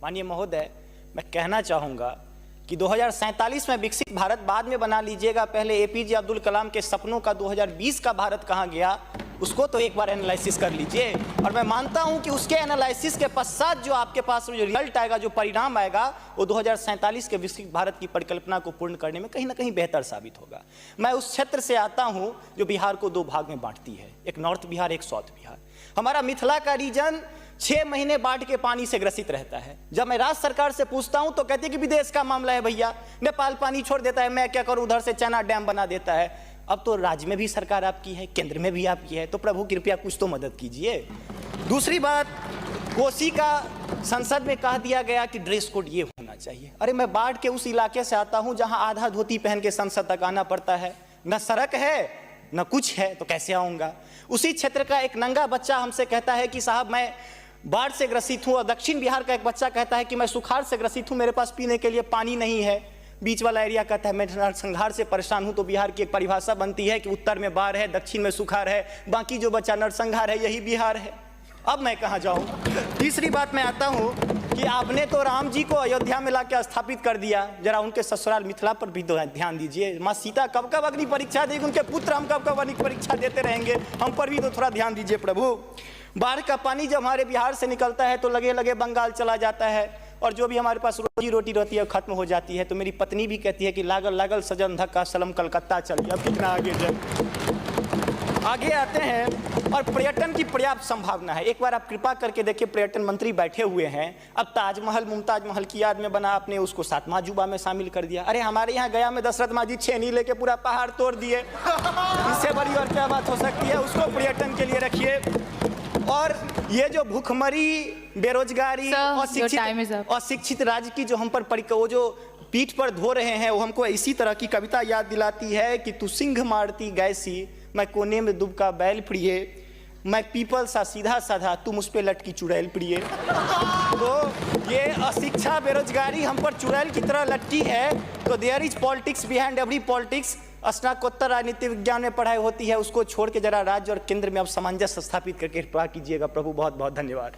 माननीय महोदय, मैं कहना चाहूँगा कि 2047 में विकसित भारत बाद में बना लीजिएगा, पहले एपीजे अब्दुल कलाम के सपनों का 2020 का भारत कहाँ गया उसको तो एक बार एनालिसिस कर लीजिए। और मैं मानता हूं कि उसके एनालिसिस के पश्चात जो आपके पास जो रिजल्ट आएगा, जो परिणाम आएगा, वो 2047 के विकसित भारत की परिकल्पना को पूर्ण करने में कहीं ना कहीं बेहतर साबित होगा। मैं उस क्षेत्र से आता हूं जो बिहार को दो भाग में बांटती है, एक नॉर्थ बिहार, एक साउथ बिहार। हमारा मिथिला का रीजन 6 महीने बाढ़ के पानी से ग्रसित रहता है। जब मैं राज्य सरकार से पूछता हूं तो कहते हैं कि विदेश का मामला है भैया, नेपाल पानी छोड़ देता है, मैं क्या करूं, उधर से चैना डैम बना देता है। अब तो राज्य में भी सरकार आपकी है, केंद्र में भी आपकी है, तो प्रभु कृपया कुछ तो मदद कीजिए। दूसरी बात, कोसी का संसद में कह दिया गया कि ड्रेस कोड ये होना चाहिए। अरे मैं बाढ़ के उस इलाके से आता हूं जहां आधा धोती पहन के संसद तक आना पड़ता है, न सड़क है न कुछ है, तो कैसे आऊंगा। उसी क्षेत्र का एक नंगा बच्चा हमसे कहता है कि साहब मैं बाढ़ से ग्रसित हूं, और दक्षिण बिहार का एक बच्चा कहता है कि मैं सुखाड़ से ग्रसित हूं, मेरे पास पीने के लिए पानी नहीं है। बीच वाला एरिया कहता है मैं नरसंहार से परेशान हूं। तो बिहार की एक परिभाषा बनती है कि उत्तर में बाढ़ है, दक्षिण में सुखाड़ है, बाकी जो बचा नरसंहार है, यही बिहार है। अब मैं कहां जाऊं। तीसरी बात मैं आता हूं कि आपने तो राम जी को अयोध्या में लाकर स्थापित कर दिया, जरा उनके ससुराल मिथिला पर भी ध्यान दीजिए। माँ सीता कब कब अग्नि परीक्षा देगी, उनके पुत्र हम कब कब अग्नि परीक्षा देते रहेंगे, हम पर भी तो थोड़ा ध्यान दीजिए प्रभु। बाढ़ का पानी जब हमारे बिहार से निकलता है तो लगे लगे बंगाल चला जाता है, और जो भी हमारे पास रोजी रोटी रहती है खत्म हो जाती है। तो मेरी पत्नी भी कहती है कि लागल लागल सजन धक्का सलम कलकत्ता चलिए, अब कितना आगे जाए। आगे आते हैं, और पर्यटन की पर्याप्त संभावना है। एक बार आप कृपा करके देखिए, पर्यटन मंत्री बैठे हुए हैं, अब ताजमहल मुमताज महल की याद में बना, आपने उसको 7वां अजूबा में शामिल कर दिया। अरे हमारे यहाँ गया में दशरथ मांझी छेनी लेके पूरा पहाड़ तोड़ दिए, इससे बड़ी और क्या बात हो सकती है। उसको पर्यटन के लिए रखिए। और ये जो भूखमरी, बेरोजगारी, अशिक्षित राज्य की जो हम पर वो जो पीठ पर धो रहे हैं, वो हमको इसी तरह की कविता याद दिलाती है कि तू सिंह मारती गैसी, मैं कोने में दुबका बैल प्रिय, मैं पीपल सा सीधा साधा, तुम उस पे लटकी चुड़ैल प्रिय। तो ये अशिक्षा, बेरोजगारी हम पर चुड़ैल की तरह लटकी है। तो there is politics behind every politics. स्नातकोत्तर राजनीति विज्ञान में पढ़ाई होती है, उसको छोड़ के जरा राज्य और केंद्र में अब सामंजस्य स्थापित करके कृपा कीजिएगा प्रभु। बहुत बहुत धन्यवाद।